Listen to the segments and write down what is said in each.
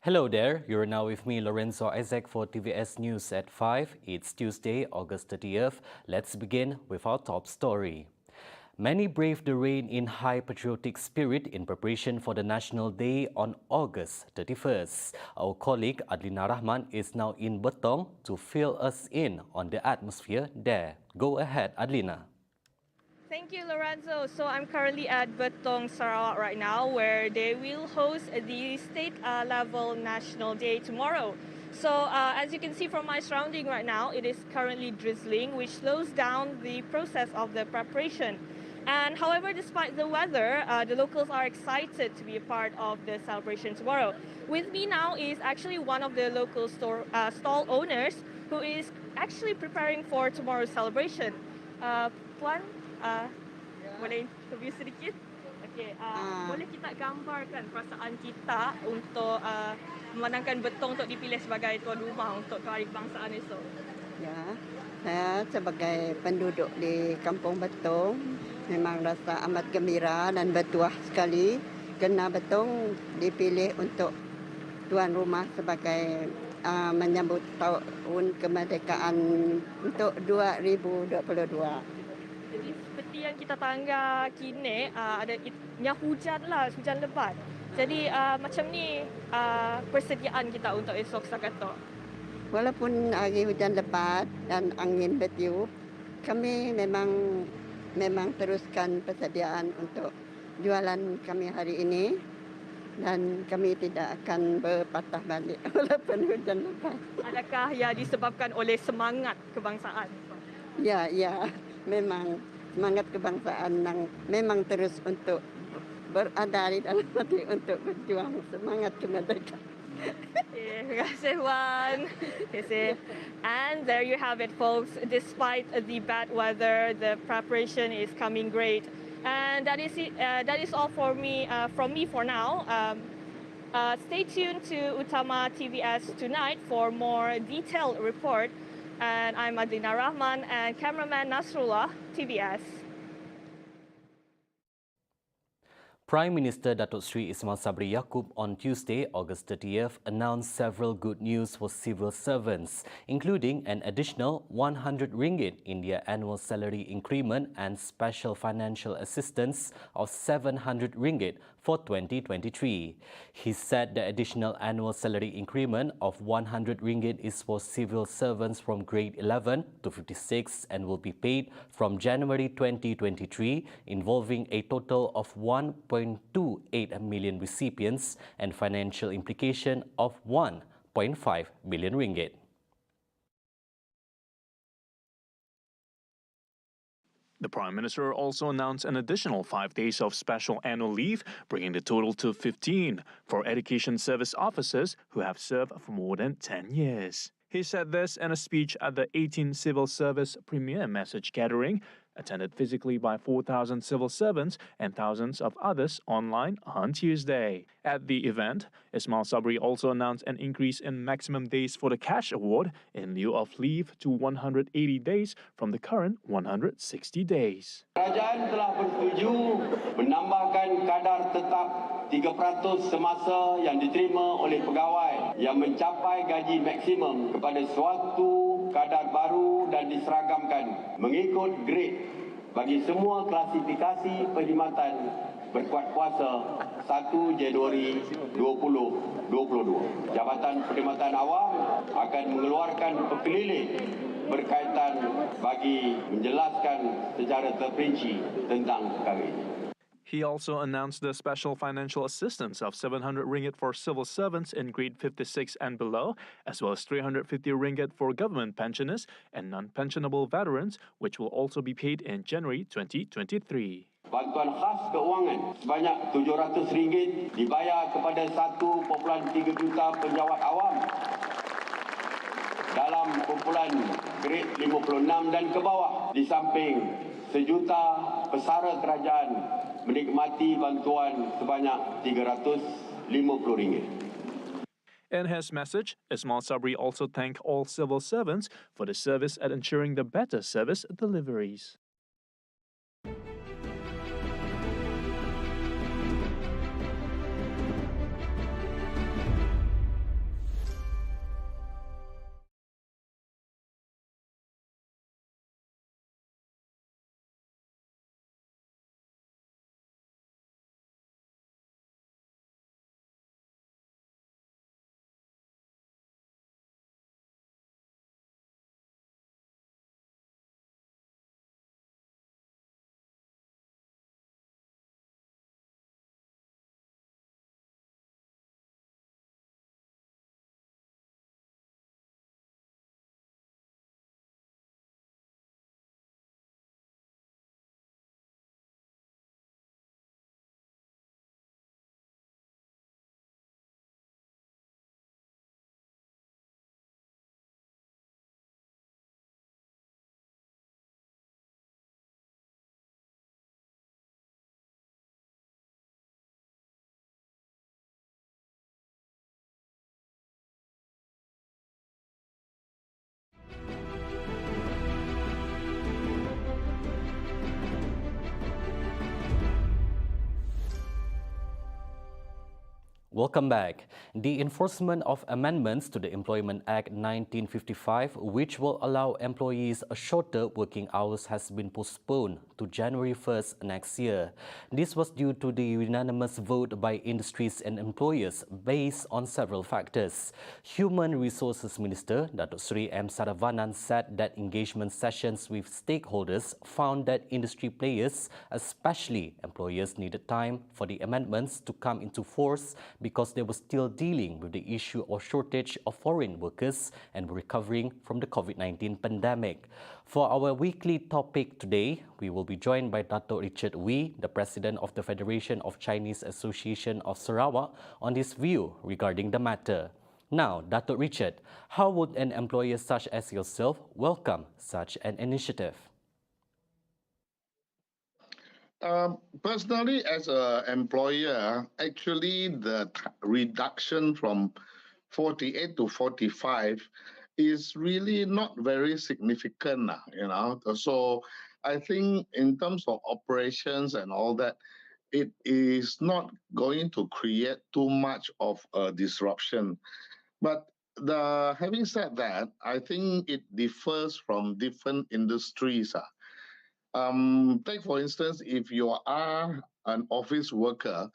Hello there, you're now with me, Lorenzo Isaac, for TVS News at 5. It's Tuesday, August 30th. Let's begin with our top story. Many braved the rain in high patriotic spirit in preparation for the National Day on August 31st. Our colleague Adlina Rahman is now in Betong to fill us in on the atmosphere there. Go ahead, Adlina. Thank you, Lorenzo. So I'm currently at Betong, Sarawak right now, where they will host the state-level National Day tomorrow. So as you can see from my surrounding right now, it is currently drizzling, which slows down the process of the preparation. And however, despite the weather, the locals are excited to be a part of the celebration tomorrow. With me now is actually one of the local stall owners who is actually preparing for tomorrow's celebration. Puan, boleh interview sedikit? Okey, boleh kita gambarkan perasaan kita untuk memandangkan Betong untuk dipilih sebagai tuan rumah untuk Hari Kebangsaan esok? Ya, saya sebagai penduduk di Kampung Betong memang rasa amat gembira dan bertuah sekali kerana Betong dipilih untuk tuan rumah sebagai menyambut tahun kemerdekaan untuk 2022. Jadi seperti yang kita tangga kini, ada hujan lebat. Jadi macam ni persediaan kita untuk esok Sakato. Walaupun hari hujan lebat dan angin bertiup, kami memang teruskan persediaan untuk jualan kami hari ini dan kami tidak akan berpatah balik walaupun hujan lebat. Adakah ia disebabkan oleh semangat kebangsaan? Ya, memang semangat kebangsaan yang memang terus untuk berada di dalam hati untuk berjuang semangat kemerdekaan. Terima kasih, Wan. And there you have it, folks. Despite the bad weather, the preparation is coming great. And that is all for me from me for now. Stay tuned to Utama TVS tonight for more detailed report. And I'm Adlina Rahman and cameraman Nasrullah, TVS. Prime Minister Datuk Sri Ismail Sabri Yaakob on Tuesday, August 30th, announced several good news for civil servants, including an additional RM100 in their annual salary increment and special financial assistance of RM700 for 2023. He said the additional annual salary increment of RM100 is for civil servants from grade 11 to 56 and will be paid from January 2023, involving a total of 1.28 million recipients and financial implication of RM1.5 billion. The Prime Minister also announced an additional 5 days of special annual leave, bringing the total to 15 for education service officers who have served for more than 10 years. He said this in a speech at the 18th Civil Service Premier Message Gathering, attended physically by 4,000 civil servants and thousands of others online on Tuesday. At the event, Ismail Sabri also announced an increase in maximum days for the cash award in lieu of leave to 180 days from the current 160 days. Kerajaan telah bersetuju menambahkan kadar tetap 3% semasa yang diterima oleh pegawai yang mencapai gaji maksimum kepada suatu kadar baru dan diseragamkan mengikut grade bagi semua klasifikasi perkhidmatan berkuat kuasa 1 Januari 2022. Jabatan Perkhidmatan Awam akan mengeluarkan pepilih berkaitan bagi menjelaskan secara terperinci tentang perkara ini. He also announced the special financial assistance of RM700 for civil servants in grade 56 and below, as well as RM350 for government pensioners and non-pensionable veterans, which will also be paid in January 2023. Bantuan khas keuangan sebanyak RM700 dibayar kepada 1.3 juta penjawat awam dalam kumpulan grade 56 dan ke bawah, di samping 1 juta pesara kerajaan menikmati bantuan sebanyak RM350. In his message, Ismail Sabri also thanked all civil servants for the service at ensuring the better service deliveries. Welcome back. The enforcement of amendments to the Employment Act 1955, which will allow employees a shorter working hours, has been postponed to January 1st next year. This was due to the unanimous vote by industries and employers based on several factors. Human Resources Minister Datuk Seri M. Saravanan said that engagement sessions with stakeholders found that industry players, especially employers, needed time for the amendments to come into force because they were still dealing with the issue of shortage of foreign workers and were recovering from the COVID-19 pandemic. For our weekly topic today, we will be joined by Dr. Richard Wee, the President of the Federation of Chinese Association of Sarawak, on his view regarding the matter. Now, Dr. Richard, how would an employer such as yourself welcome such an initiative? Personally, as an employer, actually the reduction from 48 to 45 is really not very significant, you know. So I think in terms of operations and all that, it is not going to create too much of a disruption. But having said that, I think it differs from different industries. Take for instance, if you are an office worker,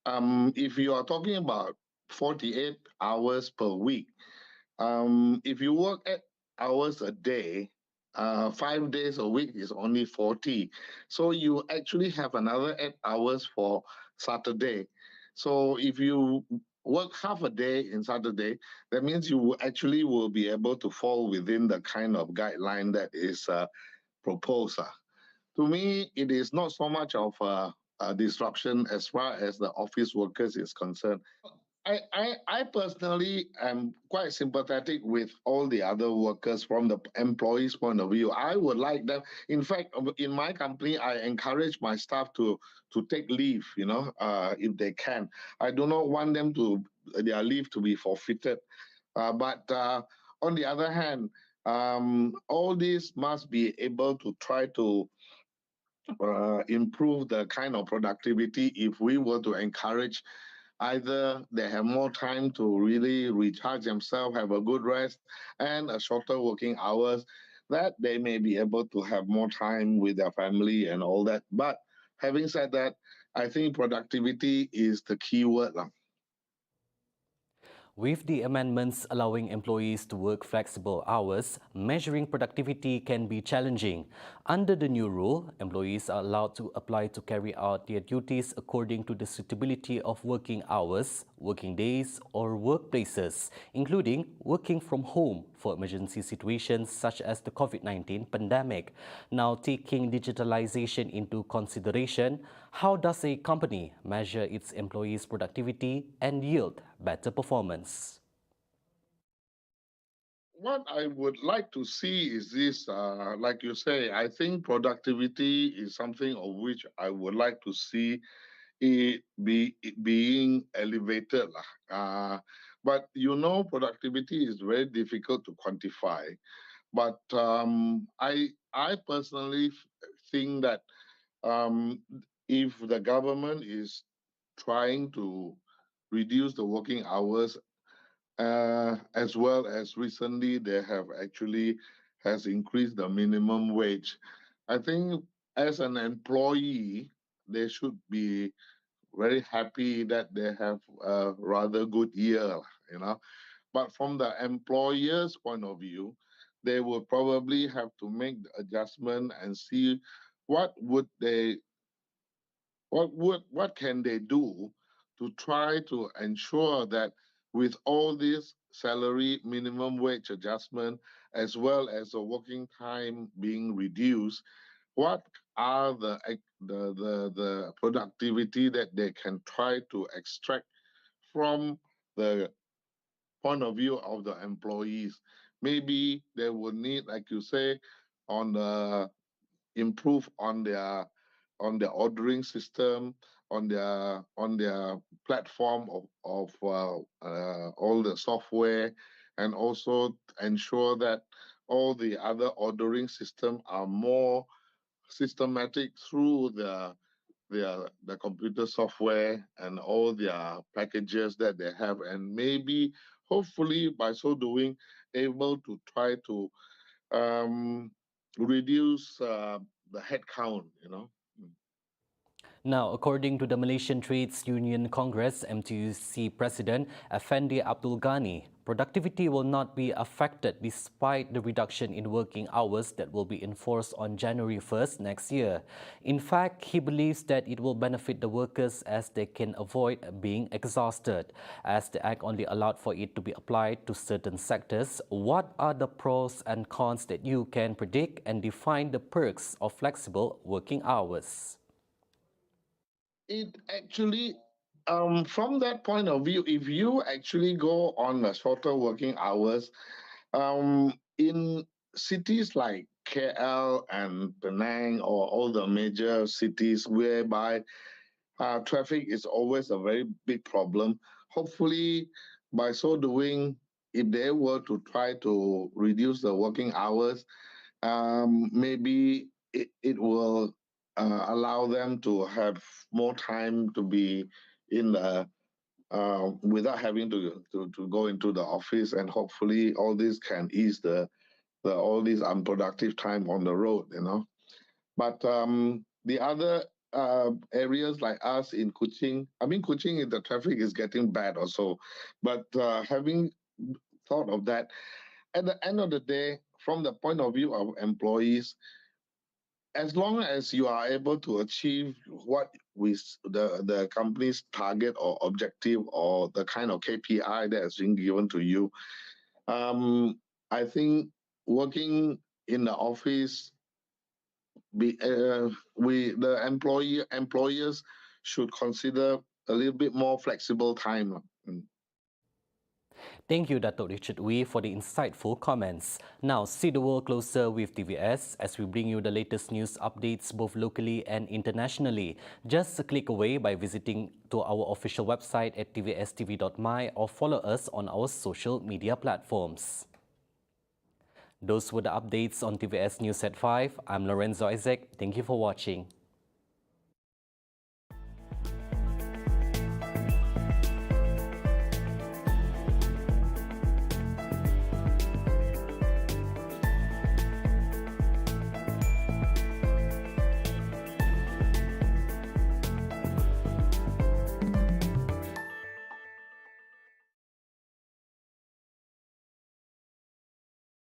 if you are talking about 48 hours per week, if you work 8 hours a day, 5 days a week is only 40. So you actually have another 8 hours for Saturday. So if you work half a day in Saturday, that means you actually will be able to fall within the kind of guideline that is proposed. To me, it is not so much of a disruption as far as the office workers is concerned. I personally am quite sympathetic with all the other workers from the employees' point of view. I would like them. In fact, in my company, I encourage my staff to take leave, if they can. I do not want them to their leave to be forfeited. But on the other hand, all these must be able to try to improve the kind of productivity if we were to encourage either they have more time to really recharge themselves, have a good rest, and a shorter working hours, that they may be able to have more time with their family and all that. But having said that, I think productivity is the key word. With the amendments allowing employees to work flexible hours, measuring productivity can be challenging. Under the new rule, employees are allowed to apply to carry out their duties according to the suitability of working hours, working days, or workplaces, including working from home for emergency situations such as the COVID-19 pandemic. Now, taking digitalization into consideration, how does a company measure its employees' productivity and yield better performance? What I would like to see is this, like you say, I think productivity is something of which I would like to see it being elevated. But productivity is very difficult to quantify. But I personally think that if the government is trying to reduce the working hours, as well as recently they have actually has increased the minimum wage. I think as an employee, they should be very happy that they have a rather good year, you know. But from the employer's point of view, they will probably have to make the adjustment and see what would they what can they do to try to ensure that with all this salary minimum wage adjustment as well as the working time being reduced, what are the productivity that they can try to extract from the point of view of the employees? Maybe they would need, like you say, on the improve on their ordering system, on their platform of all the software, and also ensure that all the other ordering system are more systematic through the the computer software and all their packages that they have, and maybe hopefully by so doing able to try to reduce the headcount, you know. Now, according to the Malaysian Trades Union Congress MTUC President Effendi Abdul Ghani, productivity will not be affected despite the reduction in working hours that will be enforced on January 1st next year. In fact, he believes that it will benefit the workers as they can avoid being exhausted. As the Act only allowed for it to be applied to certain sectors, what are the pros and cons that you can predict and define the perks of flexible working hours? It actually, from that point of view, if you actually go on the shorter working hours, in cities like KL and Penang or all the major cities whereby traffic is always a very big problem, hopefully by so doing, if they were to try to reduce the working hours, maybe it will allow them to have more time to be in the without having to go into the office, and hopefully all this can ease the all this unproductive time on the road, you know. But the other areas like us in Kuching, I mean, Kuching, the traffic is getting bad also. But having thought of that, at the end of the day, from the point of view of employees, as long as you are able to achieve what the company's target or objective or the kind of KPI that has been given to you, I think working in the office, the employers should consider a little bit more flexible time. Thank you, Dato' Richard Wee, for the insightful comments. Now, see the world closer with TVS as we bring you the latest news updates both locally and internationally. Just a click away by visiting to our official website at tvstv.my or follow us on our social media platforms. Those were the updates on TVS News at 5. I'm Lorenzo Isaac. Thank you for watching.